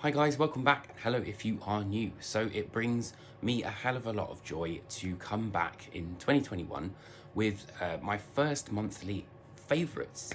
Hi guys, welcome back. Hello if you are new. So it brings me a hell of a lot of joy to come back in 2021 with my first monthly favourites.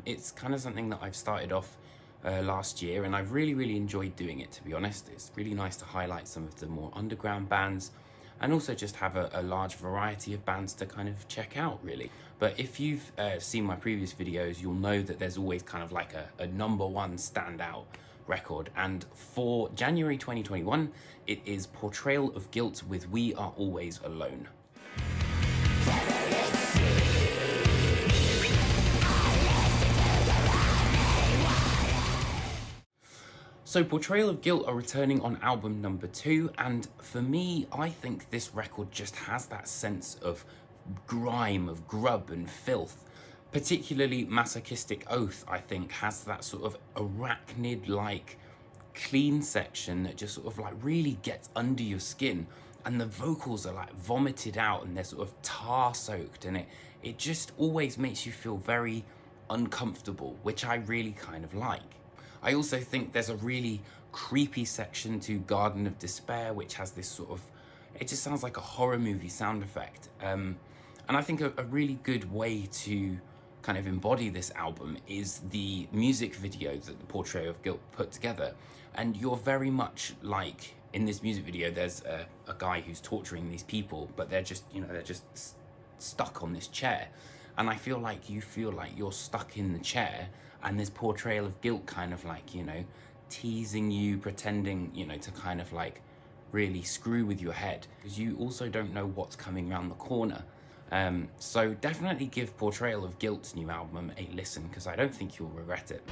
It's kind of something that I've started off last year and I've really enjoyed doing it, to be honest. It's really nice to highlight some of the more underground bands and also just have a large variety of bands to kind of check out, really. But if you've seen my previous videos, you'll know that there's always kind of like a number one standout record, and for January 2021 it is Portrayal of Guilt with We Are Always Alone. So Portrayal of Guilt are returning on album number 2, and for me, I think this record just has that sense of grime, of grub and filth. Particularly Masochistic Oath, I think, has that sort of arachnid-like clean section that just sort of like really gets under your skin, and the vocals are like vomited out and they're sort of tar soaked, and it just always makes you feel very uncomfortable, which I really kind of like. I also think there's a really creepy section to Garden of Despair, which has this sort of, it just sounds like a horror movie sound effect. And I think a really good way to kind of embody this album is the music video that the Portrait of Guilt put together. And you're very much like, in this music video, there's a guy who's torturing these people, but they're just, they're just stuck on this chair. And I feel like you're stuck in the chair, and this Portrayal of Guilt kind of like, teasing you, pretending, to kind of like really screw with your head, because you also don't know what's coming around the corner. So definitely give Portrayal of Guilt's new album a listen, because I don't think you'll regret it.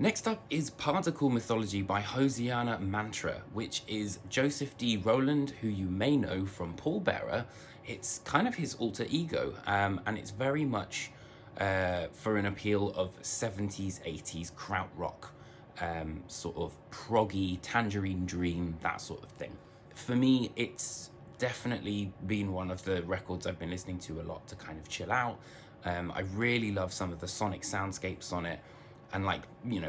Next up is Particle Mythology by Hosiana Mantra, which is Joseph D. Rowland, who you may know from Pallbearer. It's kind of his alter ego, and it's very much for an appeal of 70s, 80s krautrock, sort of proggy, Tangerine Dream, that sort of thing. For me, it's definitely been one of the records I've been listening to a lot to kind of chill out. I really love some of the sonic soundscapes on it. And like,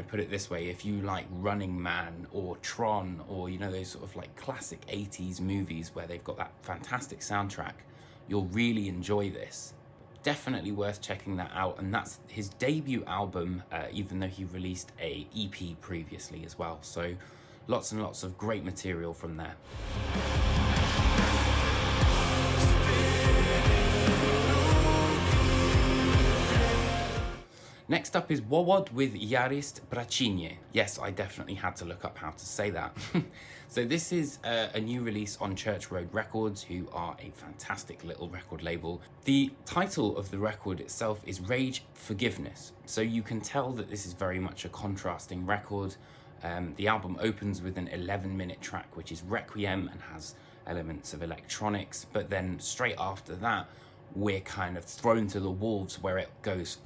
put it this way, if you like Running Man or Tron or, those sort of like classic 80s movies where they've got that fantastic soundtrack, you'll really enjoy this. Definitely worth checking that out. And that's his debut album, even though he released a EP previously as well. So lots and lots of great material from there. Next up is Wowod with Yarist Bracinie. Yes, I definitely had to look up how to say that. So this is a new release on Church Road Records, who are a fantastic little record label. The title of the record itself is Rage Forgiveness. So you can tell that this is very much a contrasting record. The album opens with an 11-minute track, which is Requiem and has elements of electronics. But then straight after that, we're kind of thrown to the wolves, where it goes,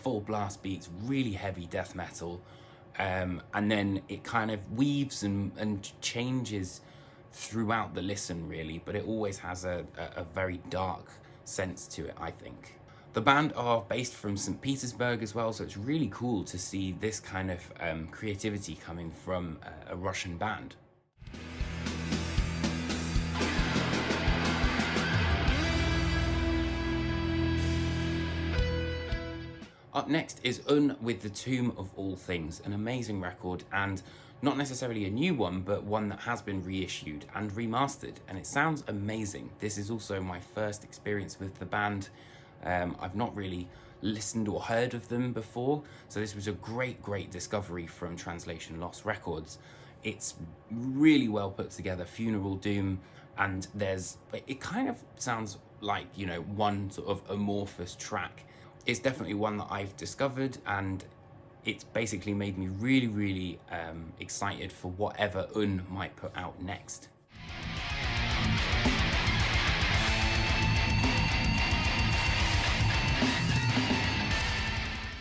full blast beats, really heavy death metal. And then it kind of weaves and changes throughout the listen, really, but it always has a very dark sense to it, I think. The band are based from St. Petersburg as well, so it's really cool to see this kind of creativity coming from a Russian band. Up next is with The Tomb of All Things, an amazing record, and not necessarily a new one, but one that has been reissued and remastered, and it sounds amazing. This is also my first experience with the band. I've not really listened or heard of them before, so this was a great discovery from Translation Lost Records. It's really well put together, Funeral Doom, and it kind of sounds like, one sort of amorphous track. It's definitely one that I've discovered, and it's basically made me really excited for whatever might put out next.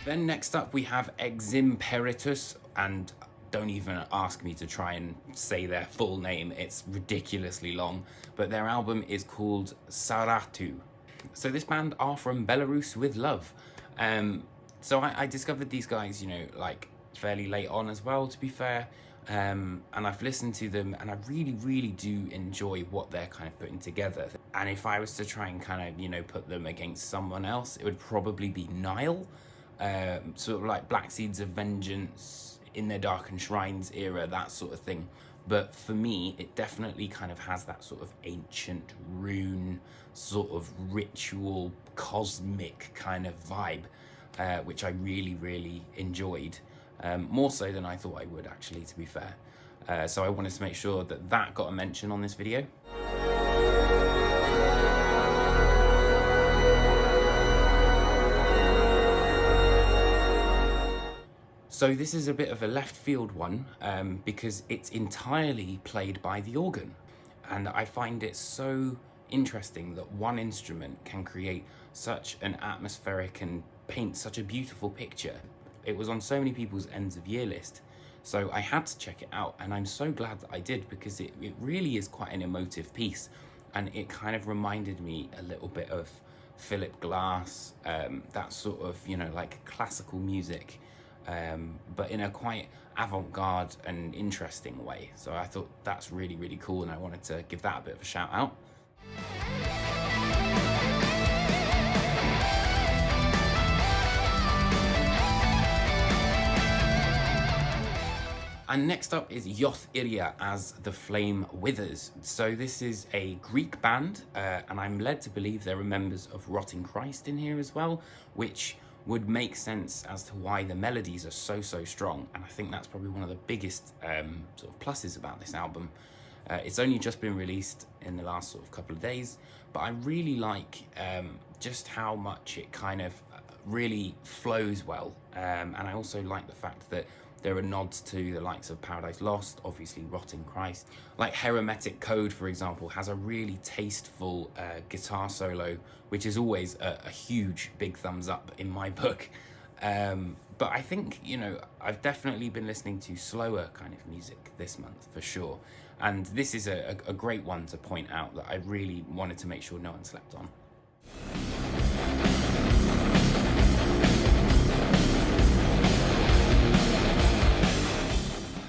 Then next up we have Eximperitus, and don't even ask me to try and say their full name, it's ridiculously long, but their album is called Saratu. So this band are from Belarus with love. So I discovered these guys, you know, like fairly late on as well, to be fair. And I've listened to them, and I really do enjoy what they're kind of putting together. And if I was to try and kind of, you know, put them against someone else, it would probably be Nile. Sort of like Black Seeds of Vengeance, In Their Darkened Shrines era, that sort of thing. But for me, it definitely kind of has that sort of ancient rune, sort of ritual, cosmic kind of vibe, which I really enjoyed. More so than I thought I would, actually, to be fair. So I wanted to make sure that that got a mention on this video. So this is a bit of a left field one, because it's entirely played by the organ. And I find it so interesting that one instrument can create such an atmospheric and paint such a beautiful picture. It was on so many people's ends of year list, so I had to check it out, and I'm so glad that I did, because it really is quite an emotive piece, and it kind of reminded me a little bit of Philip Glass, that sort of, you know, like classical music, but in a quite avant-garde and interesting way. So I thought that's really cool, and I wanted to give that a bit of a shout out. And next up is Yoth Iria as The Flame Withers. So this is a Greek band, and I'm led to believe there are members of Rotting Christ in here as well, which would make sense as to why the melodies are so strong. And I think that's probably one of the biggest sort of pluses about this album. It's only just been released in the last sort of couple of days, but I really like just how much it kind of really flows well. And I also like the fact that there are nods to the likes of Paradise Lost, obviously Rotting Christ. Like Hermetic Code, for example, has a really tasteful guitar solo, which is always a huge big thumbs up in my book. But I think, you know, I've definitely been listening to slower kind of music this month, for sure. And this is a great one to point out that I really wanted to make sure no one slept on.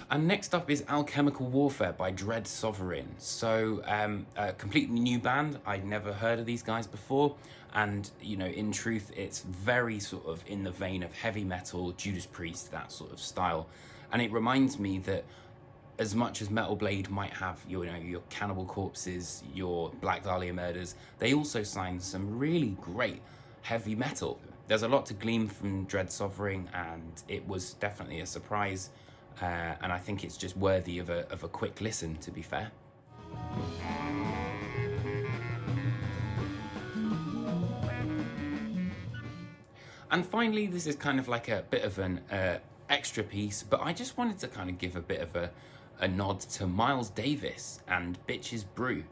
And next up is Alchemical Warfare by Dread Sovereign. So a completely new band. I'd never heard of these guys before. And, you know, in truth, it's very sort of in the vein of heavy metal, Judas Priest, that sort of style. And it reminds me that as much as Metal Blade might have, you know, your Cannibal Corpses, your Black Dahlia Murders, they also signed some really great heavy metal. There's a lot to glean from Dread Sovereign, and it was definitely a surprise. And I think it's just worthy of a quick listen, to be fair. And finally, this is kind of like a bit of an extra piece, but I just wanted to kind of give a bit of a nod to Miles Davis and Bitches Brew.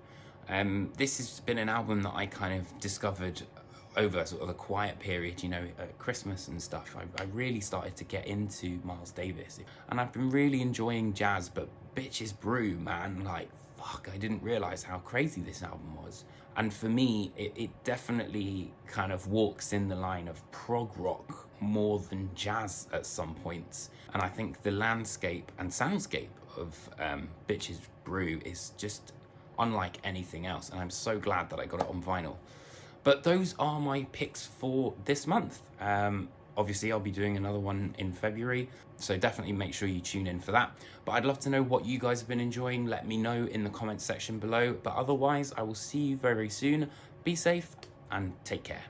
This has been an album that I kind of discovered over sort of a quiet period, you know, at Christmas and stuff. I really started to get into Miles Davis, and I've been really enjoying jazz, but Bitches Brew, man, like, fuck, I didn't realize how crazy this album was. And for me, it definitely kind of walks in the line of prog rock more than jazz at some points. And I think the landscape and soundscape of Bitches Brew is just unlike anything else, and I'm so glad that I got it on vinyl. But those are my picks for this month. Obviously, I'll be doing another one in February, so definitely make sure you tune in for that. But I'd love to know what you guys have been enjoying. Let me know in the comments section below. But otherwise, I will see you very soon. Be safe and take care.